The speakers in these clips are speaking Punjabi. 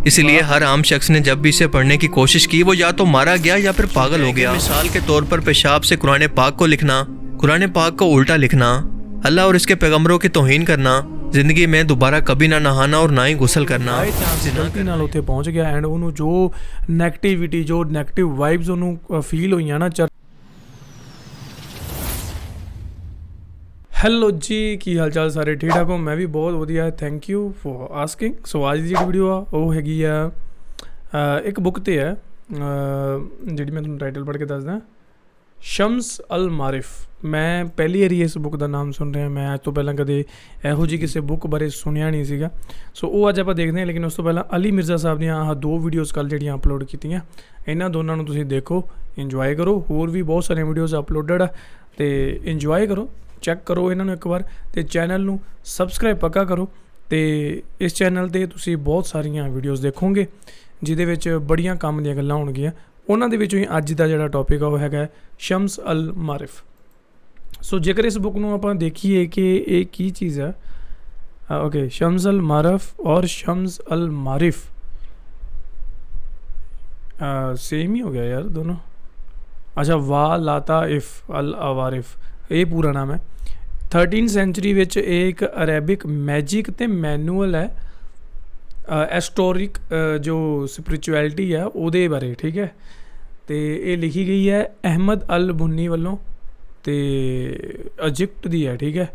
اسی لیے ہر عام شخص نے جب بھی اسے پڑھنے کی کوشش کی وہ یا تو مارا گیا یا پھر پاگل ہو گیا۔ مثال کے طور پر پیشاب سے قرآن پاک کو لکھنا، قرآن پاک کو الٹا لکھنا، اللہ اور اس کے پیغمبروں کی توہین کرنا، زندگی میں دوبارہ کبھی نہ نہانا اور نہ ہی غسل کرنا۔ غلطی نال اتنے پہنچ گیا اینڈ انہوں جو نیگیٹیوٹی جو نیگیٹو وائبز انہوں فیل ہوئی نا۔ ہیلو جی، کی حال چال سارے ٹھیک ٹھاک ہو؟ میں بھی بہت ودیا، تھینک یو فار آسکنگ۔ سو اج دی جڑی ویڈیو آ وہ ہیگی ایک بک تے ہے جڑی میں تمہیں ٹائٹل پڑھ کے دس دیں، شمس المعارف۔ میں پہلی باری اس بک دا نام سن رہا، میں اج تو پہلے کدے یہو جی کسی بک بارے سنیا نہیں سیگا۔ سو وہ اج آپ دیکھتے ہیں، لیکن اس تو پہلے علی مرزا صاحب دیا دو ویڈیوز کل جڑیاں اپلوڈ کیتیاں، انہاں دونوں نوں تسی دیکھو، انجوائے کرو۔ ہور بھی بہت سارے ویڈیوز اپلوڈڈ ہے تے انجوائے کرو، چیک کرو انہوں نے ایک بار، تے چینل نو سبسکرائب پکا کرو۔ تے اس چینل تے تسی بہت ساریاں ویڈیوز دیکھو گے جہدے وچ بڑیاں کام دیاں گلاں ہون گیاں۔ انہاں دے وچوں ہی اج دا جڑا ٹاپک ہے وہ ہے شمس المعارف۔ سو جیکر اس بک نو آپاں دیکھیے کہ یہ کی چیز ہے، اوکے، شمس المعارف اور شمس المعارف سیم ہی ہو گیا یار دونوں۔ اچھا، وا لاتائف العوارف یہ پورا نام ہے۔ 13 سینچری وچ ایک عربک میجک تے مینول ہے ایسٹورک جو سپریچویلٹی ہے وہ دے بارے، ٹھیک ہے۔ تے یہ لکھی گئی ہے احمد البنی والوں تے ایجپٹ دی ہے، ٹھیک ہے،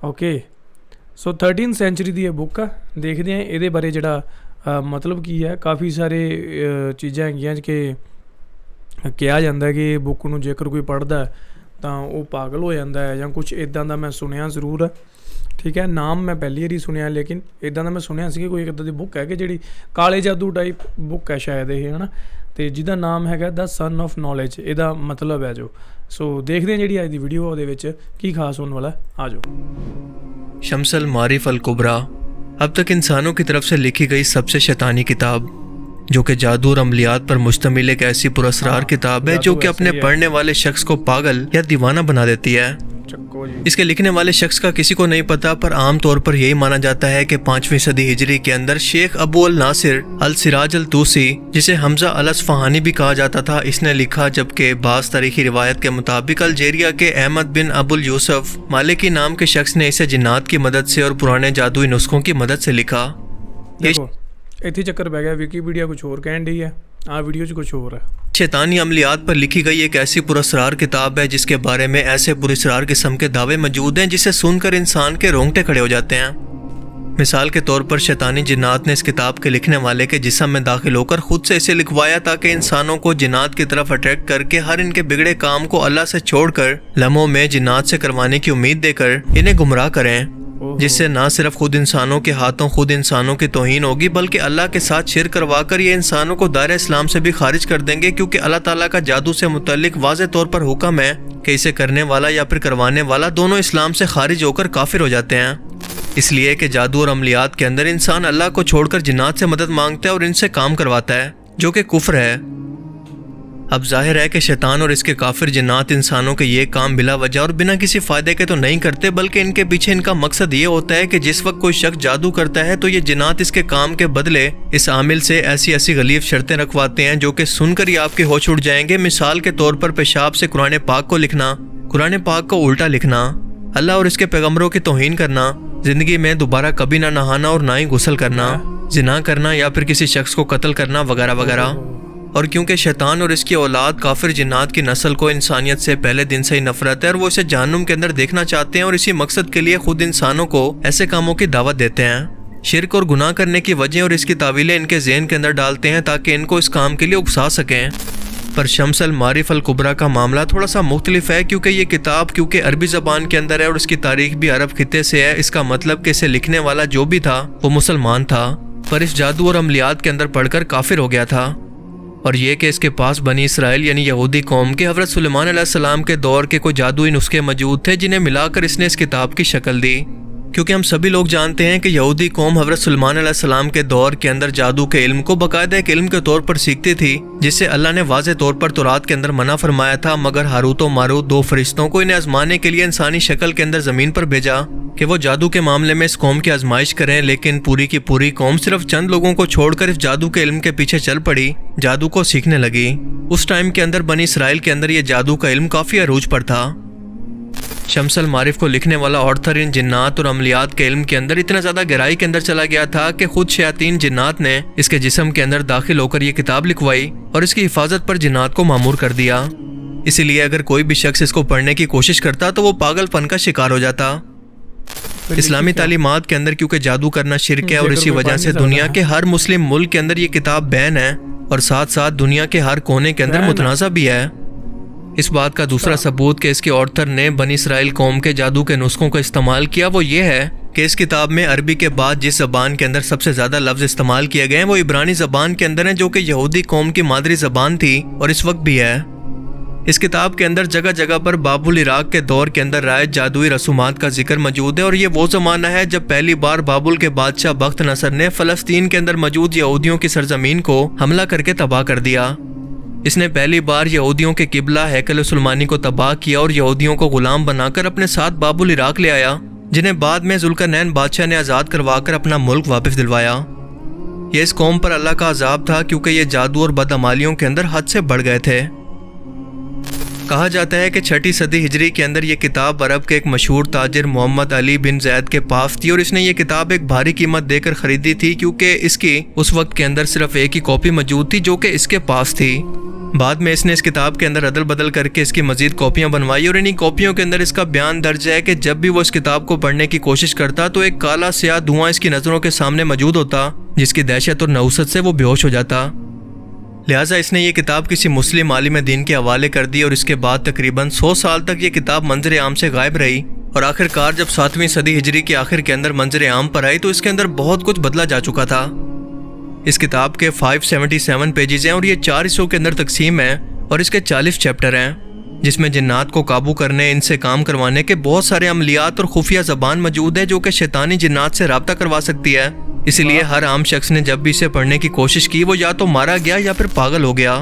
اوکے۔ سو 13 سینچری دی بک ہے، دیکھتے ہیں یہ بارے جڑا مطلب کی ہے۔ کافی سارے چیزاں ہیں کہ کہا جاتا ہے کہ بک نو جیکر کوئی پڑھتا ہے تو وہ پاگل ہو جاتا ہے یا کچھ ادا کا، میں سنیا ضرور ہے، ٹھیک ہے۔ نام میں پہلی باری سنیا، لیکن ادا کا میں سنیا سی کہ کوئی ادا کی بک ہے کہ جڑی کالے جادو ٹائپ بک ہے شاید یہ، ہے نا، تو جہاں نام ہے دا سن آف نالج، یہ مطلب ہے جو۔ سو دیکھتے ہیں جی اج دی ویڈیو وہ کی خاص ہونے والا ہے، آ جاؤ۔ شمس المعارف الکبریٰ اب تک انسانوں کی طرف سے لکھی گئی سب سے شیطانی کتاب، جو کہ جادو اور عملیات پر مشتمل ایک ایسی پراسرار کتاب ہے جو کہ اپنے پڑھنے والے شخص کو پاگل یا دیوانہ بنا دیتی ہے۔ اس کے لکھنے والے شخص کا کسی کو نہیں پتا، پر عام طور پر یہی مانا جاتا ہے کہ 5ویں صدی ہجری کے اندر شیخ ابو الناصر السراج الطوسی، جسے حمزہ الاصفہانی بھی کہا جاتا تھا، اس نے لکھا، جبکہ بعض تاریخی روایت کے مطابق الجیریا کے احمد بن ابو یوسف مالکی نام کے شخص نے اسے جنات کی مدد سے اور پرانے جادوئی نسخوں کی مدد سے لکھا۔ اتنے چکر پہ گیا، ویکیپیڈیا کچھ اور کہن رہی ہے، ویڈیو کچھ اور ہے۔ شیطانی عملیات پر لکھی گئی ایک ایسی پراسرار کتاب ہے جس کے بارے میں ایسے پراسرار قسم کے دعوے موجود ہیں جسے سن کر انسان کے رونگٹے کھڑے ہو جاتے ہیں۔ مثال کے طور پر شیطانی جنات نے اس کتاب کے لکھنے والے کے جسم میں داخل ہو کر خود سے اسے لکھوایا تاکہ انسانوں کو جنات کی طرف اٹریکٹ کر کے ہر ان کے بگڑے کام کو اللہ سے چھوڑ کر لمحوں میں جنات سے کروانے کی امید دے کر انہیں گمراہ کریں، جس سے نہ صرف خود انسانوں کے ہاتھوں خود انسانوں کی توہین ہوگی بلکہ اللہ کے ساتھ شرک کروا کر یہ انسانوں کو دائرہ اسلام سے بھی خارج کر دیں گے، کیونکہ اللہ تعالیٰ کا جادو سے متعلق واضح طور پر حکم ہے کہ اسے کرنے والا یا پھر کروانے والا دونوں اسلام سے خارج ہو کر کافر ہو جاتے ہیں۔ اس لیے کہ جادو اور عملیات کے اندر انسان اللہ کو چھوڑ کر جنات سے مدد مانگتا ہے اور ان سے کام کرواتا ہے، جو کہ کفر ہے۔ اب ظاہر ہے کہ شیطان اور اس کے کافر جنات انسانوں کے یہ کام بلا وجہ اور بنا کسی فائدے کے تو نہیں کرتے، بلکہ ان کے پیچھے ان کا مقصد یہ ہوتا ہے کہ جس وقت کوئی شخص جادو کرتا ہے تو یہ جنات اس کے کام کے بدلے اس عامل سے ایسی غلیظ شرطیں رکھواتے ہیں جو کہ سن کر ہی آپ کے ہوش اڑ جائیں گے۔ مثال کے طور پر پیشاب سے قرآن پاک کو لکھنا، قرآن پاک کو الٹا لکھنا، اللہ اور اس کے پیغمبروں کی توہین کرنا، زندگی میں دوبارہ کبھی نہ نہانا اور نہ ہی غسل کرنا، زنا کرنا یا پھر کسی شخص کو قتل کرنا وغیرہ وغیرہ۔ اور کیونکہ شیطان اور اس کی اولاد کافر جنات کی نسل کو انسانیت سے پہلے دن سے ہی نفرت ہے اور وہ اسے جہنم کے اندر دیکھنا چاہتے ہیں، اور اسی مقصد کے لیے خود انسانوں کو ایسے کاموں کی دعوت دیتے ہیں، شرک اور گناہ کرنے کی وجہ اور اس کی تعویلیں ان کے ذہن کے اندر ڈالتے ہیں تاکہ ان کو اس کام کے لیے اکسا سکیں۔ پر شمس المعارف الکبریٰ کا معاملہ تھوڑا سا مختلف ہے، کیونکہ یہ کتاب کیونکہ عربی زبان کے اندر ہے اور اس کی تاریخ بھی عرب خطے سے ہے، اس کا مطلب کہ اسے لکھنے والا جو بھی تھا وہ مسلمان تھا، پر اس جادو اور عملیات کے اندر پڑھ کر کافر ہو گیا تھا۔ اور یہ کہ اس کے پاس بنی اسرائیل یعنی یہودی قوم کے حضرت سلیمان علیہ السلام کے دور کے کوئی جادوئی نسخے موجود تھے جنہیں ملا کر اس نے اس کتاب کی شکل دی، کیونکہ ہم سبھی لوگ جانتے ہیں کہ یہودی قوم حضرت سلیمان علیہ السلام کے دور کے اندر جادو کے علم کو باقاعدہ ایک علم کے طور پر سیکھتی تھی، جس سے اللہ نے واضح طور پر تورات کے اندر منع فرمایا تھا، مگر ہاروت و ماروت 2 فرشتوں کو انہیں آزمانے کے لیے انسانی شکل کے اندر زمین پر بھیجا کہ وہ جادو کے معاملے میں اس قوم کی آزمائش کریں، لیکن پوری کی پوری قوم صرف چند لوگوں کو چھوڑ کر اس جادو کے علم کے پیچھے چل پڑی، جادو کو سیکھنے لگی۔ اس ٹائم کے اندر بنی اسرائیل کے اندر یہ جادو کا علم کافی عروج پر تھا۔ شمس المعارف کو لکھنے والا آرتھر ان جنات اور عملیات کے علم کے اندر اتنا زیادہ گہرائی کے اندر چلا گیا تھا کہ خود شیاطین جنات نے اس کے جسم کے اندر داخل ہو کر یہ کتاب لکھوائی اور اس کی حفاظت پر جنات کو مامور کر دیا۔ اسی لیے اگر کوئی بھی شخص اس کو پڑھنے کی کوشش کرتا تو وہ پاگل پن کا شکار ہو جاتا۔ اسلامی تعلیمات کے اندر کیونکہ جادو کرنا شرک ہے اور اسی وجہ سے دنیا کے ہر مسلم ملک کے اندر یہ کتاب بین ہے اور ساتھ ساتھ دنیا کے ہر کونے کے اندر متنازع بھی ہے۔ اس بات کا دوسرا ثبوت کہ اس کے آرتھر نے بنی اسرائیل قوم کے جادو کے نسخوں کا استعمال کیا وہ یہ ہے کہ اس کتاب میں عربی کے بعد جس زبان کے اندر سب سے زیادہ لفظ استعمال کیے گئے ہیں وہ عبرانی زبان کے اندر ہیں، جو کہ یہودی قوم کی مادری زبان تھی اور اس وقت بھی ہے۔ اس کتاب کے اندر جگہ جگہ پر باب العراق کے دور کے اندر رائج جادوئی رسومات کا ذکر موجود ہے، اور یہ وہ زمانہ ہے جب پہلی بار بابل کے بادشاہ بخت نصر نے فلسطین کے اندر موجود یہودیوں کی سرزمین کو حملہ کر کے تباہ کر دیا۔ اس نے پہلی بار یہودیوں کے قبلہ ہیکل سلیمانی کو تباہ کیا اور یہودیوں کو غلام بنا کر اپنے ساتھ باب العراق لے آیا، جنہیں بعد میں ذوالقرنین بادشاہ نے آزاد کروا کر اپنا ملک واپس دلوایا۔ یہ اس قوم پر اللہ کا عذاب تھا کیونکہ یہ جادو اور بدعمالیوں کے اندر حد سے بڑھ گئے تھے۔ کہا جاتا ہے کہ 6 صدی ہجری کے اندر یہ کتاب عرب کے ایک مشہور تاجر محمد علی بن زید کے پاس تھی، اور اس نے یہ کتاب ایک بھاری قیمت دے کر خریدی تھی کیونکہ اس کی اس وقت کے اندر صرف ایک ہی کاپی موجود تھی جو کہ اس کے پاس تھی۔ بعد میں اس نے اس کتاب کے اندر عدل بدل کر کے اس کی مزید کاپیاں بنوائی، اور انہی کاپیوں کے اندر اس کا بیان درج ہے کہ جب بھی وہ اس کتاب کو پڑھنے کی کوشش کرتا تو ایک کالا سیاہ دھواں اس کی نظروں کے سامنے موجود ہوتا، جس کی دہشت اور نحوست سے وہ بے ہوش ہو جاتا۔ لہٰذا اس نے یہ کتاب کسی مسلم عالم دین کے حوالے کر دی، اور اس کے بعد تقریباً 100 سال تک یہ کتاب منظر عام سے غائب رہی، اور آخر کار جب 7ویں صدی ہجری کے آخر کے اندر منظر عام پر آئی تو اس کے اندر بہت کچھ بدلا جا چکا تھا۔ اس کتاب کے 577 پیجز ہیں اور یہ 4 حصوں کے اندر تقسیم ہے، اور اس کے 40 چیپٹر ہیں، جس میں جنات کو قابو کرنے، ان سے کام کروانے کے بہت سارے عملیات اور خفیہ زبان موجود ہے جو کہ شیطانی جنات سے رابطہ کروا سکتی ہے۔ اسی لیے ہر عام شخص نے جب بھی اسے پڑھنے کی کوشش کی وہ یا تو مارا گیا یا پھر پاگل ہو گیا،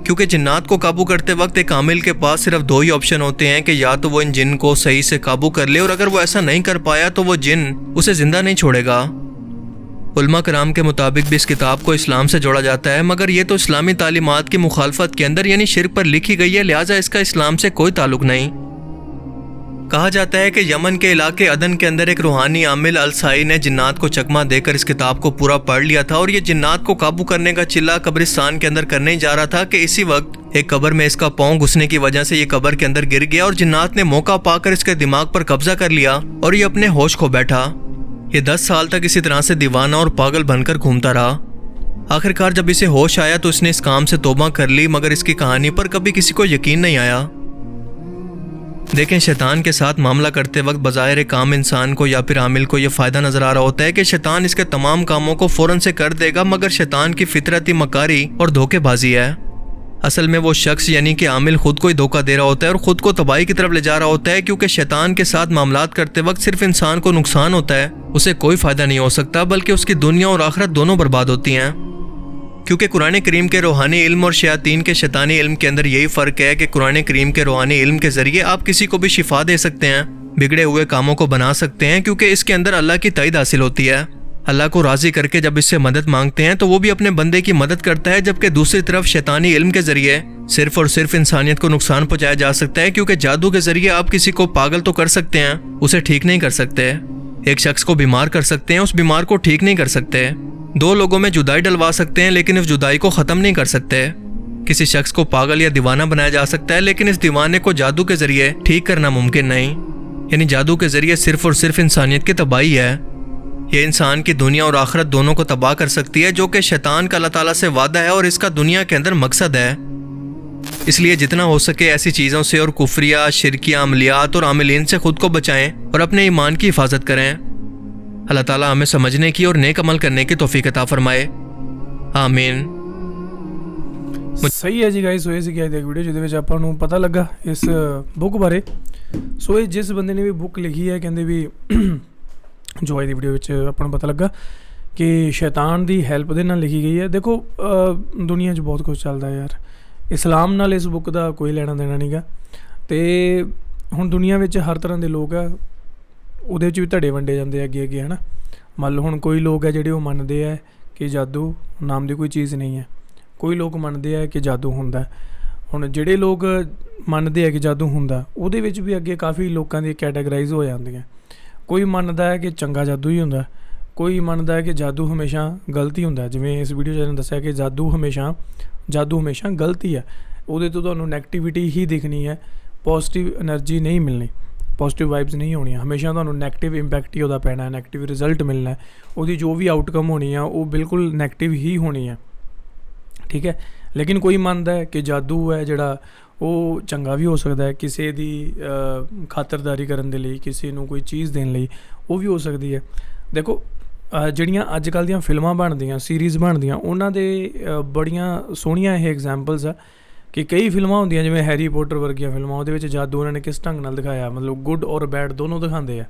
کیونکہ جنات کو قابو کرتے وقت ایک عامل کے پاس صرف 2 ہی آپشن ہوتے ہیں کہ یا تو وہ ان جن کو صحیح سے قابو کر لے، اور اگر وہ ایسا نہیں کر پایا تو وہ جن اسے زندہ نہیں چھوڑے گا۔ علماء کرام کے مطابق بھی اس کتاب کو اسلام سے جوڑا جاتا ہے، مگر یہ تو اسلامی تعلیمات کی مخالفت کے اندر یعنی شرک پر لکھی گئی ہے، لہٰذا اس کا اسلام سے کوئی تعلق نہیں۔ کہا جاتا ہے کہ یمن کے علاقے عدن کے اندر ایک روحانی عامل السائی نے جنات کو چکمہ دے کر اس کتاب کو پورا پڑھ لیا تھا، اور یہ جنات کو قابو کرنے کا چلہ قبرستان کے اندر کرنے جا رہا تھا کہ اسی وقت ایک قبر میں اس کا پاؤں گھسنے کی وجہ سے یہ قبر کے اندر گر گیا، اور جنات نے موقع پا کر اس کے دماغ پر قبضہ کر لیا اور یہ اپنے ہوش کھو بیٹھا۔ یہ 10 سال تک اسی طرح سے دیوانہ اور پاگل بن کر گھومتا رہا۔ آخر کار جب اسے ہوش آیا تو اس نے اس کام سے توبہ کر لی، مگر اس کی کہانی پر کبھی کسی کو یقین نہیں آیا۔ دیکھیں، شیطان کے ساتھ معاملہ کرتے وقت بظاہر ایک عام انسان کو یا پھر عامل کو یہ فائدہ نظر آ رہا ہوتا ہے کہ شیطان اس کے تمام کاموں کو فوراً سے کر دے گا، مگر شیطان کی فطرتی مکاری اور دھوکے بازی ہے۔ اصل میں وہ شخص یعنی کہ عامل خود کو ہی دھوکہ دے رہا ہوتا ہے اور خود کو تباہی کی طرف لے جا رہا ہوتا ہے، کیونکہ شیطان کے ساتھ معاملات کرتے وقت صرف انسان کو نقصان ہوتا ہے، اسے کوئی فائدہ نہیں ہو سکتا، بلکہ اس کی دنیا اور آخرت دونوں برباد ہوتی ہیں۔ کیونکہ قرآن کریم کے روحانی علم اور شیاطین کے شیطانی علم کے اندر یہی فرق ہے کہ قرآن کریم کے روحانی علم کے ذریعے آپ کسی کو بھی شفا دے سکتے ہیں، بگڑے ہوئے کاموں کو بنا سکتے ہیں، کیونکہ اس کے اندر اللہ کی تائید حاصل ہوتی ہے۔ اللہ کو راضی کر کے جب اس سے مدد مانگتے ہیں تو وہ بھی اپنے بندے کی مدد کرتا ہے، جبکہ دوسری طرف شیطانی علم کے ذریعے صرف اور صرف انسانیت کو نقصان پہنچایا جا سکتا ہے، کیونکہ جادو کے ذریعے آپ کسی کو پاگل تو کر سکتے ہیں، اسے ٹھیک نہیں کر سکتے۔ ایک شخص کو بیمار کر سکتے ہیں، اس بیمار کو ٹھیک نہیں کر سکتے۔ 2 لوگوں میں جدائی ڈلوا سکتے ہیں، لیکن اس جدائی کو ختم نہیں کر سکتے۔ کسی شخص کو پاگل یا دیوانہ بنایا جا سکتا ہے، لیکن اس دیوانے کو جادو کے ذریعے ٹھیک کرنا ممکن نہیں۔ یعنی جادو کے ذریعے صرف اور صرف انسانیت کی تباہی ہے۔ یہ انسان کی دنیا اور آخرت دونوں کو تباہ کر سکتی ہے، جو کہ شیطان کا اللہ تعالیٰ سے وعدہ ہے اور اس کا دنیا کے اندر مقصد ہے۔ اس لیے جتنا ہو سکے ایسی چیزوں سے اور کفریہ، شرکیہ عملیات اور عاملین سے خود کو بچائیں اور اپنے ایمان کی حفاظت کریں۔ اللہ تعالیٰ ہمیں سمجھنے کی اور نیک عمل کرنے کی توفیق عطا فرمائے، آمین۔ ਸਹੀ ਹੈ ਜੀ ਗਾਇਸ। ਸੋ ਇਹ ਸੀ ਅੱਜ ਦੀ ਵੀਡੀਓ ਜਿਹਦੇ ਵਿੱਚ ਆਪਾਂ ਨੂੰ ਪਤਾ ਲੱਗਾ ਇਸ ਬੁੱਕ ਬਾਰੇ। ਸੋ ਇਹ ਜਿਸ ਬੰਦੇ ਨੇ ਵੀ ਬੁੱਕ ਲਿਖੀ ਹੈ ਕਹਿੰਦੇ ਵੀ ਜੋ ਅੱਜ ਦੀ ਵੀਡੀਓ ਵਿੱਚ ਆਪਾਂ ਨੂੰ ਪਤਾ ਲੱਗਾ ਕਿ ਸ਼ੈਤਾਨ ਦੀ ਹੈਲਪ ਦੇ ਨਾਲ ਲਿਖੀ ਗਈ ਹੈ। ਦੇਖੋ ਦੁਨੀਆ 'ਚ ਬਹੁਤ ਕੁਝ ਚੱਲਦਾ ਯਾਰ, ਇਸਲਾਮ ਨਾਲ ਇਸ ਬੁੱਕ ਦਾ ਕੋਈ ਲੈਣਾ ਦੇਣਾ ਨਹੀਂ ਗਾ। ਅਤੇ ਹੁਣ ਦੁਨੀਆ ਵਿੱਚ ਹਰ ਤਰ੍ਹਾਂ ਦੇ ਲੋਕ ਆ, ਉਹਦੇ ਵਿੱਚ ਵੀ ਧੜੇ ਵੰਡੇ ਜਾਂਦੇ ਅੱਗੇ ਅੱਗੇ, ਹੈ ਨਾ। ਮੰਨ ਲਓ ਹੁਣ ਕੋਈ ਲੋਕ ਹੈ ਜਿਹੜੇ ਉਹ ਮੰਨਦੇ ਆ ਕਿ ਜਾਦੂ ਨਾਮ ਦੀ ਕੋਈ ਚੀਜ਼ ਨਹੀਂ ਹੈ, ਕੋਈ ਲੋਕ ਮੰਨਦੇ ਆ ਕਿ ਜਾਦੂ ਹੁੰਦਾ। ਹੁਣ ਜਿਹੜੇ ਲੋਕ ਮੰਨਦੇ ਆ ਕਿ ਜਾਦੂ ਹੁੰਦਾ, ਉਹਦੇ ਵਿੱਚ ਵੀ ਅੱਗੇ ਕਾਫੀ ਲੋਕਾਂ ਦੀ ਕੈਟਾਗਰਾਈਜ਼ ਹੋ ਜਾਂਦੀਆਂ। ਕੋਈ ਮੰਨਦਾ ਹੈ ਕਿ ਚੰਗਾ ਜਾਦੂ ਹੀ ਹੁੰਦਾ, ਕੋਈ ਮੰਨਦਾ ਹੈ ਕਿ ਜਾਦੂ ਹਮੇਸ਼ਾ ਗਲਤ ਹੀ ਹੁੰਦਾ। ਜਿਵੇਂ ਇਸ ਵੀਡੀਓ 'ਚ ਇਹਨਾਂ ਦੱਸਿਆ ਕਿ ਜਾਦੂ ਹਮੇਸ਼ਾ ਗਲਤ ਹੀ ਹੈ, ਉਹਦੇ ਤੋਂ ਤੁਹਾਨੂੰ ਨੈਗੇਟਿਵਿਟੀ ਹੀ ਦਿਖਣੀ ਹੈ, ਪੋਜ਼ੀਟਿਵ ਐਨਰਜੀ ਨਹੀਂ ਮਿਲਣੀ, ਪੋਜ਼ੀਟਿਵ ਵਾਈਬਸ ਨਹੀਂ ਹੋਣੀਆਂ, ਹਮੇਸ਼ਾ ਤੁਹਾਨੂੰ ਨੈਗੇਟਿਵ ਇੰਪੈਕਟ ਹੀ ਉਹਦਾ ਪੈਣਾ, ਨੈਗੇਟਿਵ ਰਿਜ਼ਲਟ ਮਿਲਣਾ, ਉਹਦੀ ਜੋ ਵੀ ਆਊਟਕਮ ਹੋਣੀ ਆ ਉਹ ਬਿਲਕੁਲ ਨੈਗੇਟਿਵ ਹੀ ਹੋਣੀ ਹੈ, ਠੀਕ ਹੈ। ਲੇਕਿਨ ਕੋਈ ਮੰਨਦਾ ਹੈ ਕਿ ਜਾਦੂ ਹੈ ਜਿਹੜਾ ਉਹ ਚੰਗਾ ਵੀ ਹੋ ਸਕਦਾ ਹੈ, ਕਿਸੇ ਦੀ ਖਾਤਰਦਾਰੀ ਕਰਨ ਦੇ ਲਈ, ਕਿਸੇ ਨੂੰ ਕੋਈ ਚੀਜ਼ ਦੇਣ ਲਈ ਉਹ ਵੀ ਹੋ ਸਕਦੀ ਹੈ। ਦੇਖੋ ਜਿਹੜੀਆਂ ਅੱਜ ਕੱਲ੍ਹ ਦੀਆਂ ਫਿਲਮਾਂ ਬਣਦੀਆਂ, ਸੀਰੀਜ਼ ਬਣਦੀਆਂ, ਉਹਨਾਂ ਦੇ ਬੜੀਆਂ ਸੋਹਣੀਆਂ ਇਹ ਐਗਜ਼ਾਮਪਲਸ ਆ ਕਿ ਕਈ ਫਿਲਮਾਂ ਹੁੰਦੀਆਂ ਜਿਵੇਂ ਹੈਰੀ ਪੋਟਰ ਵਰਗੀਆਂ ਫਿਲਮਾਂ, ਉਹਦੇ ਵਿੱਚ ਜਾਦੂ ਉਹਨਾਂ ਨੇ ਕਿਸ ਢੰਗ ਨਾਲ ਦਿਖਾਇਆ, ਮਤਲਬ ਗੁੱਡ ਔਰ ਬੈਡ ਦੋਨੋਂ ਦਿਖਾਉਂਦੇ ਆ,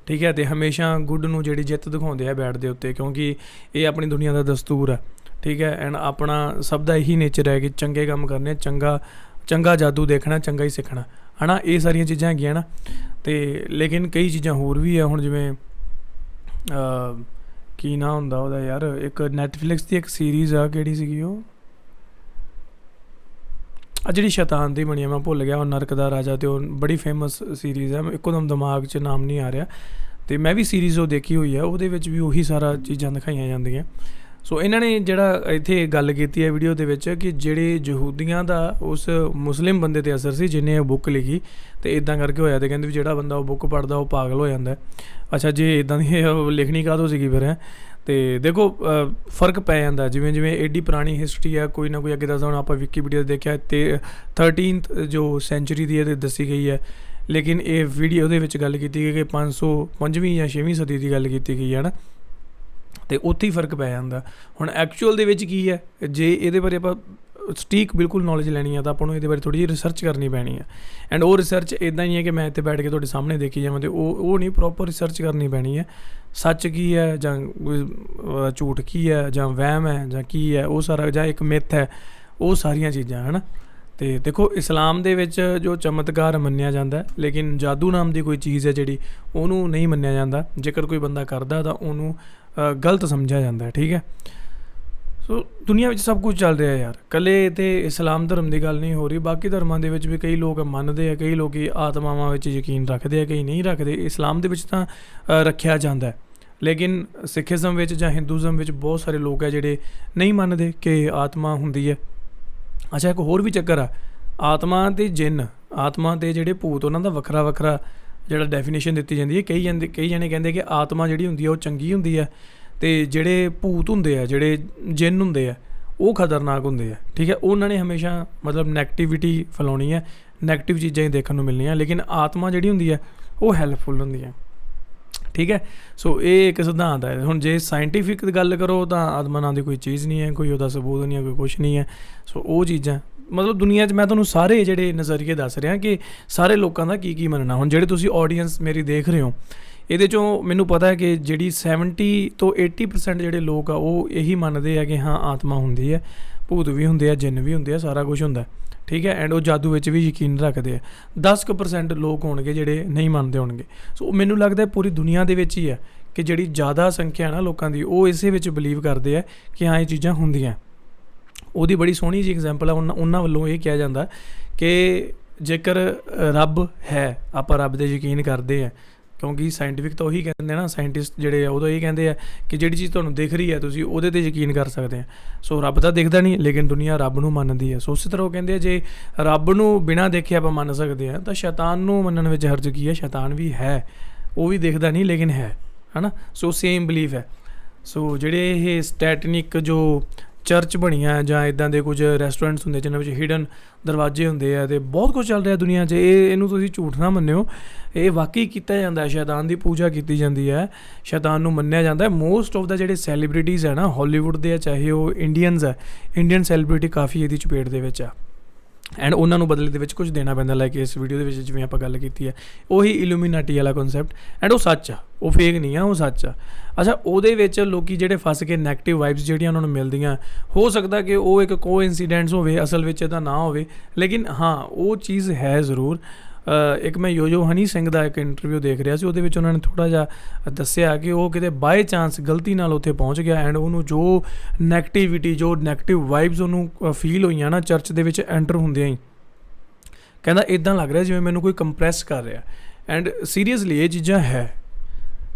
ਠੀਕ ਹੈ। ਅਤੇ ਹਮੇਸ਼ਾ ਗੁੱਡ ਨੂੰ ਜਿਹੜੀ ਜਿੱਤ ਦਿਖਾਉਂਦੇ ਆ ਬੈਡ ਦੇ ਉੱਤੇ, ਕਿਉਂਕਿ ਇਹ ਆਪਣੀ ਦੁਨੀਆ ਦਾ ਦਸਤੂਰ ਹੈ, ਠੀਕ ਹੈ। ਐਂਡ ਆਪਣਾ ਸਭ ਦਾ ਇਹੀ ਨੇਚਰ ਹੈ ਕਿ ਚੰਗੇ ਕੰਮ ਕਰਨੇ, ਚੰਗਾ ਜਾਦੂ ਦੇਖਣਾ, ਚੰਗਾ ਹੀ ਸਿੱਖਣਾ, ਹੈ ਨਾ। ਇਹ ਸਾਰੀਆਂ ਚੀਜ਼ਾਂ ਹੈਗੀਆਂ ਨਾ। ਅਤੇ ਲੇਕਿਨ ਕਈ ਚੀਜ਼ਾਂ ਹੋਰ ਵੀ ਆ। ਹੁਣ ਜਿਵੇਂ ਕੀ ਨਾਂ ਹੁੰਦਾ ਉਹਦਾ ਯਾਰ, ਇੱਕ ਨੈਟਫਲਿਕਸ ਦੀ ਇੱਕ ਸੀਰੀਜ਼ ਆ, ਕਿਹੜੀ ਸੀਗੀ ਉਹ, ਜਿਹੜੀ ਸ਼ੈਤਾਨ ਦੀ ਬਣੀ ਆ, ਮੈਂ ਭੁੱਲ ਗਿਆ, ਉਹ ਨਰਕ ਦਾ ਰਾਜਾ, ਅਤੇ ਉਹ ਬੜੀ ਫੇਮਸ ਸੀਰੀਜ਼ ਹੈ, ਇੱਕੋਦਮ ਦਿਮਾਗ 'ਚ ਨਾਮ ਨਹੀਂ ਆ ਰਿਹਾ। ਅਤੇ ਮੈਂ ਵੀ ਸੀਰੀਜ਼ ਉਹ ਦੇਖੀ ਹੋਈ ਹੈ, ਉਹਦੇ ਵਿੱਚ ਵੀ ਉਹੀ ਸਾਰਾ ਚੀਜ਼ਾਂ ਦਿਖਾਈਆਂ ਜਾਂਦੀਆਂ। ਸੋ ਇਹਨਾਂ ਨੇ ਜਿਹੜਾ ਇੱਥੇ ਗੱਲ ਕੀਤੀ ਹੈ ਵੀਡੀਓ ਦੇ ਵਿੱਚ ਕਿ ਜਿਹੜੇ ਯਹੂਦੀਆਂ ਦਾ ਉਸ ਮੁਸਲਿਮ ਬੰਦੇ 'ਤੇ ਅਸਰ ਸੀ ਜਿਹਨੇ ਇਹ ਬੁੱਕ ਲਿਖੀ, ਅਤੇ ਇੱਦਾਂ ਕਰਕੇ ਹੋਇਆ। ਅਤੇ ਕਹਿੰਦੇ ਵੀ ਜਿਹੜਾ ਬੰਦਾ ਉਹ ਬੁੱਕ ਪੜ੍ਹਦਾ ਉਹ ਪਾਗਲ ਹੋ ਜਾਂਦਾ। ਅੱਛਾ, ਜੇ ਇੱਦਾਂ ਦੀ ਲਿਖਣੀ ਕਾਹਤੋਂ ਸੀਗੀ ਫਿਰ ਹੈ। ਅਤੇ ਦੇਖੋ ਫ਼ਰਕ ਪੈ ਜਾਂਦਾ, ਜਿਵੇਂ ਜਿਵੇਂ ਐਡੀ ਪੁਰਾਣੀ ਹਿਸਟਰੀ ਹੈ, ਕੋਈ ਨਾ ਕੋਈ ਅੱਗੇ ਦੱਸਦਾ। ਹੁਣ ਆਪਾਂ ਵਿਕੀਪੀਡੀਆ ਦੇਖਿਆ ਅਤੇ 13th ਜੋ ਸੈਂਚੁਰੀ ਦੀ ਇਹਦੇ ਦੱਸੀ ਗਈ ਹੈ, ਲੇਕਿਨ ਇਹ ਵੀਡੀਓ ਦੇ ਵਿੱਚ ਗੱਲ ਕੀਤੀ ਗਈ ਕਿ 505ਵੀਂ ਜਾਂ 6ਵੀਂ ਸਦੀ ਦੀ ਗੱਲ ਕੀਤੀ ਗਈ ਹੈ ਨਾ। ਅਤੇ ਉੱਥੇ ਹੀ ਫ਼ਰਕ ਪੈ ਜਾਂਦਾ। ਹੁਣ ਐਕਚੁਅਲ ਦੇ ਵਿੱਚ ਕੀ ਹੈ, ਜੇ ਇਹਦੇ ਬਾਰੇ ਆਪਾਂ ਸਟੀਕ ਬਿਲਕੁਲ ਨੌਲੇਜ ਲੈਣੀ ਆ ਤਾਂ ਆਪਾਂ ਨੂੰ ਇਹਦੇ ਬਾਰੇ ਥੋੜ੍ਹੀ ਜਿਹੀ ਰਿਸਰਚ ਕਰਨੀ ਪੈਣੀ ਹੈ। ਐਂਡ ਉਹ ਰਿਸਰਚ ਇੱਦਾਂ ਹੀ ਹੈ ਕਿ ਮੈਂ ਇੱਥੇ ਬੈਠ ਕੇ ਤੁਹਾਡੇ ਸਾਹਮਣੇ ਦੇਖੀ ਜਾਵਾਂ, ਅਤੇ ਉਹ ਨਹੀਂ, ਪ੍ਰੋਪਰ ਰਿਸਰਚ ਕਰਨੀ ਪੈਣੀ ਹੈ। ਸੱਚ ਕੀ ਹੈ ਜਾਂ ਝੂਠ ਕੀ ਹੈ ਜਾਂ ਵਹਿਮ ਹੈ ਜਾਂ ਕੀ ਹੈ, ਉਹ ਸਾਰਾ, ਜਾਂ ਇੱਕ ਮਿੱਥ ਹੈ, ਉਹ ਸਾਰੀਆਂ ਚੀਜ਼ਾਂ, ਹੈ ਨਾ। ਅਤੇ ਦੇਖੋ ਇਸਲਾਮ ਦੇ ਵਿੱਚ ਜੋ ਚਮਤਕਾਰ ਮੰਨਿਆ ਜਾਂਦਾ, ਲੇਕਿਨ ਜਾਦੂ ਨਾਮ ਦੀ ਕੋਈ ਚੀਜ਼ ਹੈ ਜਿਹੜੀ ਉਹਨੂੰ ਨਹੀਂ ਮੰਨਿਆ ਜਾਂਦਾ। ਜੇਕਰ ਕੋਈ ਬੰਦਾ ਕਰਦਾ ਤਾਂ ਉਹਨੂੰ ਗਲਤ ਸਮਝਿਆ ਜਾਂਦਾ, ਠੀਕ ਹੈ। ਸੋ ਦੁਨੀਆ ਵਿੱਚ ਸਭ ਕੁਝ ਚੱਲ ਰਿਹਾ ਯਾਰ, ਇਕੱਲੇ ਅਤੇ ਇਸਲਾਮ ਧਰਮ ਦੀ ਗੱਲ ਨਹੀਂ ਹੋ ਰਹੀ, ਬਾਕੀ ਧਰਮਾਂ ਦੇ ਵਿੱਚ ਵੀ ਕਈ ਲੋਕ ਮੰਨਦੇ ਆ, ਕਈ ਲੋਕ ਆਤਮਾਵਾਂ ਵਿੱਚ ਯਕੀਨ ਰੱਖਦੇ ਆ, ਕਈ ਨਹੀਂ ਰੱਖਦੇ। ਇਸਲਾਮ ਦੇ ਵਿੱਚ ਤਾਂ ਰੱਖਿਆ ਜਾਂਦਾ, ਲੇਕਿਨ ਸਿੱਖੀਜ਼ਮ ਵਿੱਚ ਜਾਂ ਹਿੰਦੂਜ਼ਮ ਵਿੱਚ ਬਹੁਤ ਸਾਰੇ ਲੋਕ ਹੈ ਜਿਹੜੇ ਨਹੀਂ ਮੰਨਦੇ ਕਿ ਆਤਮਾ ਹੁੰਦੀ ਹੈ। ਅੱਛਾ, ਇੱਕ ਹੋਰ ਵੀ ਚੱਕਰ ਆ, ਆਤਮਾ ਅਤੇ ਜਿੰਨ, ਆਤਮਾ ਅਤੇ ਜਿਹੜੇ ਭੂਤ, ਉਹਨਾਂ ਦਾ ਵੱਖਰਾ ਵੱਖਰਾ ਜਿਹੜਾ ਡੈਫੀਨੇਸ਼ਨ ਦਿੱਤੀ ਜਾਂਦੀ ਹੈ। ਕਈ ਜਣੇ ਕਹਿੰਦੇ ਕਿ ਆਤਮਾ ਜਿਹੜੀ ਹੁੰਦੀ ਹੈ ਉਹ ਚੰਗੀ ਹੁੰਦੀ ਹੈ, ਅਤੇ ਜਿਹੜੇ ਭੂਤ ਹੁੰਦੇ ਆ, ਜਿਹੜੇ ਜਿੰਨ ਹੁੰਦੇ ਆ, ਉਹ ਖਤਰਨਾਕ ਹੁੰਦੇ ਆ, ਠੀਕ ਹੈ। ਉਹਨਾਂ ਨੇ ਹਮੇਸ਼ਾ ਮਤਲਬ ਨੈਗੇਟਿਵਿਟੀ ਫੈਲਾਉਣੀ ਹੈ, ਨੈਗੇਟਿਵ ਚੀਜ਼ਾਂ ਹੀ ਦੇਖਣ ਨੂੰ ਮਿਲਣੀਆਂ, ਲੇਕਿਨ ਆਤਮਾ ਜਿਹੜੀ ਹੁੰਦੀ ਹੈ ਉਹ ਹੈਲਪਫੁਲ ਹੁੰਦੀ ਹੈ, ਠੀਕ ਹੈ। ਸੋ ਇਹ ਇੱਕ ਸਿਧਾਂਤ ਹੈ। ਹੁਣ ਜੇ ਸਾਇੰਟੀਫਿਕ ਗੱਲ ਕਰੋ ਤਾਂ ਆਤਮਾ ਨਾਂ ਦੀ ਕੋਈ ਚੀਜ਼ ਨਹੀਂ ਹੈ, ਕੋਈ ਉਹਦਾ ਸਬੂਤ ਨਹੀਂ ਹੈ, ਕੋਈ ਕੁਛ ਨਹੀਂ ਹੈ। ਸੋ ਉਹ ਚੀਜ਼ਾਂ ਮਤਲਬ ਦੁਨੀਆ 'ਚ ਮੈਂ ਤੁਹਾਨੂੰ ਸਾਰੇ ਜਿਹੜੇ ਨਜ਼ਰੀਏ ਦੱਸ ਰਿਹਾ ਕਿ ਸਾਰੇ ਲੋਕਾਂ ਦਾ ਕੀ ਮੰਨਣਾ। ਹੁਣ ਜਿਹੜੇ ਤੁਸੀਂ ਆਡੀਅנס ਮੇਰੀ ਦੇਖ ਰਹੇ ਹੋ, ਇਹਦੇ 'ਚੋਂ ਮੈਨੂੰ ਪਤਾ ਹੈ ਕਿ ਜਿਹੜੀ 70 ਤੋਂ 80% ਜਿਹੜੇ ਲੋਕ ਆ ਉਹ ਇਹੀ ਮੰਨਦੇ ਆ ਕਿ ਹਾਂ ਆਤਮਾ ਹੁੰਦੀ ਹੈ, ਭੂਤ ਵੀ ਹੁੰਦੇ ਆ, ਜਿੰਨ ਵੀ ਹੁੰਦੇ ਆ, ਸਾਰਾ ਕੁਛ ਹੁੰਦਾ, ਠੀਕ ਹੈ। ਐਂਡ ਉਹ ਜਾਦੂ ਵਿੱਚ ਵੀ ਯਕੀਨ ਰੱਖਦੇ ਆ। 10% ਲੋਕ ਹੋਣਗੇ ਜਿਹੜੇ ਨਹੀਂ ਮੰਨਦੇ ਹੋਣਗੇ। ਸੋ ਮੈਨੂੰ ਲੱਗਦਾ ਪੂਰੀ ਦੁਨੀਆ ਦੇ ਵਿੱਚ ਹੀ ਹੈ ਕਿ ਜਿਹੜੀ ਜ਼ਿਆਦਾ ਸੰਖਿਆ ਨਾ ਲੋਕਾਂ ਦੀ, ਉਹ ਇਸੇ ਵਿੱਚ ਬਿਲੀਵ ਕਰਦੇ ਆ ਕਿ ਹਾਂ ਇਹ ਚੀਜ਼ਾਂ ਹੁੰਦੀਆਂ। ਉਹਦੀ ਬੜੀ ਸੋਹਣੀ ਜਿਹੀ ਐਗਜ਼ਾਮਪਲ ਆ, ਉਹਨਾਂ ਵੱਲੋਂ ਇਹ ਕਿਹਾ ਜਾਂਦਾ ਕਿ ਜੇਕਰ ਰੱਬ ਹੈ, ਆਪਾਂ ਰੱਬ 'ਤੇ ਯਕੀਨ ਕਰਦੇ ਹਾਂ, ਕਿਉਂਕਿ ਸਾਇੰਟੀਫਿਕ ਤਾਂ ਉਹੀ ਕਹਿੰਦੇ ਨਾ, ਸਾਇੰਟਿਸਟ ਜਿਹੜੇ ਆ ਉਹ ਤਾਂ ਇਹ ਕਹਿੰਦੇ ਆ ਕਿ ਜਿਹੜੀ ਚੀਜ਼ ਤੁਹਾਨੂੰ ਦਿਖ ਰਹੀ ਹੈ ਤੁਸੀਂ ਉਹਦੇ 'ਤੇ ਯਕੀਨ ਕਰ ਸਕਦੇ ਆ। ਸੋ ਰੱਬ ਤਾਂ ਦਿਖਦਾ ਨਹੀਂ, ਲੇਕਿਨ ਦੁਨੀਆ ਰੱਬ ਨੂੰ ਮੰਨਦੀ ਹੈ। ਸੋ ਉਸੇ ਤਰ੍ਹਾਂ ਉਹ ਕਹਿੰਦੇ ਆ ਜੇ ਰੱਬ ਨੂੰ ਬਿਨਾਂ ਦੇਖੇ ਆਪਾਂ ਮੰਨ ਸਕਦੇ ਹਾਂ ਤਾਂ ਸ਼ੈਤਾਨ ਨੂੰ ਮੰਨਣ ਵਿੱਚ ਹਰਜ ਕੀ ਹੈ। ਸ਼ੈਤਾਨ ਵੀ ਹੈ, ਉਹ ਵੀ ਦਿਖਦਾ ਨਹੀਂ ਲੇਕਿਨ ਹੈ ਨਾ। ਸੋ ਸੇਮ ਬਿਲੀਫ ਹੈ। ਸੋ ਜਿਹੜੇ ਇਹ ਸਟੈਟਨਿਕ ਜੋ ਚਰਚ ਬਣੀਆਂ ਜਾਂ ਇੱਦਾਂ ਦੇ ਕੁਝ ਰੈਸਟੋਰੈਂਟਸ ਹੁੰਦੇ ਜਿਨ੍ਹਾਂ ਵਿੱਚ ਹਿਡਨ ਦਰਵਾਜ਼ੇ ਹੁੰਦੇ ਆ, ਅਤੇ ਬਹੁਤ ਕੁਝ ਚੱਲ ਰਿਹਾ ਦੁਨੀਆ 'ਚ। ਇਹਨੂੰ ਤੁਸੀਂ ਝੂਠ ਨਾ ਮੰਨਿਓ, ਇਹ ਵਾਕਈ ਕੀਤਾ ਜਾਂਦਾ। ਸ਼ੈਤਾਨ ਦੀ ਪੂਜਾ ਕੀਤੀ ਜਾਂਦੀ ਹੈ, ਸ਼ੈਤਾਨ ਨੂੰ ਮੰਨਿਆ ਜਾਂਦਾ ਹੈ। ਮੋਸਟ ਆਫ ਦਾ ਜਿਹੜੇ ਸੈਲੀਬ੍ਰਿਟੀਜ਼ ਹੈ ਨਾ, ਹਾਲੀਵੁੱਡ ਦੇ ਆ ਚਾਹੇ ਉਹ ਇੰਡੀਅਨਸ ਹੈ, ਇੰਡੀਅਨ ਸੈਲੀਬ੍ਰਿਟੀ ਕਾਫੀ ਇਹਦੀ ਚਪੇਟ ਦੇ ਵਿੱਚ ਆ। ਐਂਡ ਉਹਨਾਂ ਨੂੰ ਬਦਲੇ ਦੇ ਵਿੱਚ ਕੁਝ ਦੇਣਾ ਪੈਂਦਾ, ਲਾਈਕ ਇਸ ਵੀਡੀਓ ਦੇ ਵਿੱਚ ਜਿਵੇਂ ਆਪਾਂ ਗੱਲ ਕੀਤੀ ਹੈ ਉਹੀ ਇਲੂਮੀਨਾਟੀ ਵਾਲਾ ਕਨਸੈਪਟ। ਐਂਡ ਉਹ ਸੱਚ ਆ, ਉਹ ਫੇਕ ਨਹੀਂ ਆ, ਉਹ ਸੱਚ ਆ। ਅੱਛਾ, ਉਹਦੇ ਵਿੱਚ ਲੋਕੀ ਜਿਹੜੇ ਫਸ ਕੇ ਨੈਗੇਟਿਵ ਵਾਈਬਸ ਜਿਹੜੀਆਂ ਉਹਨਾਂ ਨੂੰ ਮਿਲਦੀਆਂ, ਹੋ ਸਕਦਾ ਕਿ ਉਹ ਇੱਕ ਕੋਇਨਸੀਡੈਂਸ ਹੋਵੇ, ਅਸਲ ਵਿੱਚ ਇਹਦਾ ਨਾ ਹੋਵੇ, ਲੇਕਿਨ ਹਾਂ ਉਹ ਚੀਜ਼ ਹੈ ਜ਼ਰੂਰ। ਇੱਕ ਮੈਂ ਯੋਯੋ ਹਨੀ ਸਿੰਘ ਦਾ ਇੱਕ ਇੰਟਰਵਿਊ ਦੇਖ ਰਿਹਾ ਸੀ, ਉਹਦੇ ਵਿੱਚ ਉਹਨਾਂ ਨੇ ਥੋੜ੍ਹਾ ਜਿਹਾ ਦੱਸਿਆ ਕਿ ਉਹ ਕਿਤੇ ਬਾਏ ਚਾਂਸ ਗਲਤੀ ਨਾਲ ਉੱਥੇ ਪਹੁੰਚ ਗਿਆ ਐਂਡ ਉਹਨੂੰ ਜੋ ਨੈਗੇਟਿਵਿਟੀ, ਜੋ ਨੈਗੇਟਿਵ ਵਾਈਬਸ ਉਹਨੂੰ ਫੀਲ ਹੋਈਆਂ ਨਾ ਚਰਚ ਦੇ ਵਿੱਚ ਐਂਟਰ ਹੁੰਦਿਆਂ ਹੀ, ਕਹਿੰਦਾ ਇੱਦਾਂ ਲੱਗ ਰਿਹਾ ਜਿਵੇਂ ਮੈਨੂੰ ਕੋਈ ਕੰਪਰੈਸ ਕਰ ਰਿਹਾ। ਐਂਡ ਸੀਰੀਅਸਲੀ ਇਹ ਚੀਜ਼ਾਂ ਹੈ,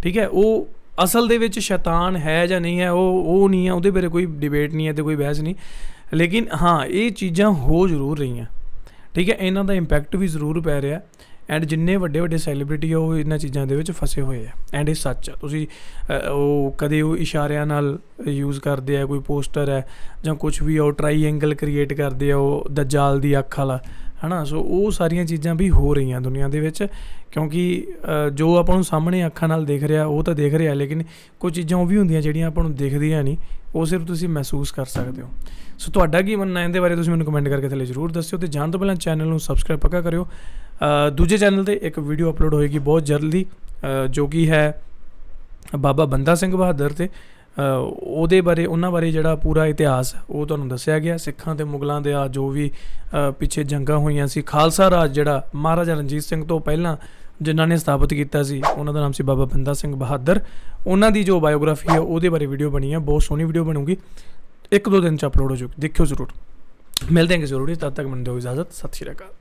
ਠੀਕ ਹੈ। ਉਹ ਅਸਲ ਦੇ ਵਿੱਚ ਸ਼ੈਤਾਨ ਹੈ ਜਾਂ ਨਹੀਂ ਹੈ, ਉਹ ਨਹੀਂ ਹੈ, ਉਹਦੇ ਬਾਰੇ ਕੋਈ ਡਿਬੇਟ ਨਹੀਂ ਹੈ ਅਤੇ ਕੋਈ ਬਹਿਸ ਨਹੀਂ, ਲੇਕਿਨ ਹਾਂ ਇਹ ਚੀਜ਼ਾਂ ਹੋ ਜ਼ਰੂਰ ਰਹੀਆਂ, ਠੀਕ ਹੈ। ਇਹਨਾਂ ਦਾ ਇੰਪੈਕਟ ਵੀ ਜ਼ਰੂਰ ਪੈ ਰਿਹਾ ਐਂਡ ਜਿੰਨੇ ਵੱਡੇ ਵੱਡੇ ਸੈਲੀਬ੍ਰਿਟੀ ਆ ਉਹ ਇਹਨਾਂ ਚੀਜ਼ਾਂ ਦੇ ਵਿੱਚ ਫਸੇ ਹੋਏ ਆ ਐਂਡ ਇਹ ਸੱਚ ਆ। ਤੁਸੀਂ ਉਹ ਕਦੇ ਉਹ ਇਸ਼ਾਰਿਆਂ ਨਾਲ ਯੂਜ਼ ਕਰਦੇ ਆ, ਕੋਈ ਪੋਸਟਰ ਹੈ ਜਾਂ ਕੁਛ ਵੀ, ਉਹ ਟਰਾਈਐਂਗਲ ਕ੍ਰੀਏਟ ਕਰਦੇ ਆ, ਉਹ ਦੱਜਾਲ ਦੀ ਅੱਖ ਵਾਲਾ, ਹੈ ਨਾ। ਸੋ ਉਹ ਸਾਰੀਆਂ ਚੀਜ਼ਾਂ ਵੀ ਹੋ ਰਹੀਆਂ ਦੁਨੀਆ ਦੇ ਵਿੱਚ, ਕਿਉਂਕਿ ਜੋ ਆਪਾਂ ਨੂੰ ਸਾਹਮਣੇ ਅੱਖਾਂ ਨਾਲ ਦਿਖ ਰਿਹਾ ਉਹ ਤਾਂ ਦਿਖ ਰਿਹਾ, ਲੇਕਿਨ ਕੁਝ ਚੀਜ਼ਾਂ ਉਹ ਵੀ ਹੁੰਦੀਆਂ ਜਿਹੜੀਆਂ ਆਪਾਂ ਨੂੰ ਦਿਖਦੀਆਂ ਨਹੀਂ, ਉਹ ਸਿਰਫ ਤੁਸੀਂ ਮਹਿਸੂਸ ਕਰ ਸਕਦੇ ਹੋ। ਸੋ ਤੁਹਾਡਾ ਕੀ ਮੰਨਣਾ ਇਹਦੇ ਬਾਰੇ ਤੁਸੀਂ ਮੈਨੂੰ ਕਮੈਂਟ ਕਰਕੇ ਥੱਲੇ ਜ਼ਰੂਰ ਦੱਸਿਓ, ਅਤੇ ਜਾਣ ਤੋਂ ਪਹਿਲਾਂ ਚੈਨਲ ਨੂੰ ਸਬਸਕ੍ਰਾਈਬ ਪੱਕਾ ਕਰਿਓ। ਦੂਜੇ ਚੈਨਲ 'ਤੇ ਇੱਕ ਵੀਡੀਓ ਅਪਲੋਡ ਹੋਏਗੀ ਬਹੁਤ ਜਲਦੀ, ਜੋ ਕਿ ਹੈ ਬਾਬਾ ਬੰਦਾ ਸਿੰਘ ਬਹਾਦਰ 'ਤੇ, ਉਹਦੇ ਬਾਰੇ, ਉਹਨਾਂ ਬਾਰੇ ਜਿਹੜਾ ਪੂਰਾ ਇਤਿਹਾਸ ਉਹ ਤੁਹਾਨੂੰ ਦੱਸਿਆ ਗਿਆ, ਸਿੱਖਾਂ ਅਤੇ ਮੁਗਲਾਂ ਦੇ ਆ ਜੋ ਵੀ ਪਿੱਛੇ ਜੰਗਾਂ ਹੋਈਆਂ ਸੀ। ਖਾਲਸਾ ਰਾਜ ਜਿਹੜਾ ਮਹਾਰਾਜਾ ਰਣਜੀਤ ਸਿੰਘ ਤੋਂ ਪਹਿਲਾਂ ਜਿਨ੍ਹਾਂ ਨੇ ਸਥਾਪਿਤ ਕੀਤਾ ਸੀ, ਉਹਨਾਂ ਦਾ ਨਾਮ ਸੀ ਬਾਬਾ ਬੰਦਾ ਸਿੰਘ ਬਹਾਦਰ। ਉਹਨਾਂ ਦੀ ਜੋ ਬਾਇਓਗ੍ਰਾਫੀ ਹੈ ਉਹਦੇ ਬਾਰੇ ਵੀਡੀਓ ਬਣੀ ਹੈ, ਬਹੁਤ ਸੋਹਣੀ ਵੀਡੀਓ ਬਣੂਗੀ, 1-2 ਦਿਨ 'ਚ ਅਪਲੋਡ ਹੋ ਜਾਊਗੀ, ਦੇਖਿਓ ਜ਼ਰੂਰ। ਮਿਲਦੇ ਹਾਂ ਕਿਸੇ ਜ਼ਰੂਰੀ, ਤਦ ਤੱਕ ਮੈਨੂੰ ਦਿਓ ਇਜਾਜ਼ਤ, ਸਤਿ ਸ਼੍ਰੀ ਅਕਾਲ।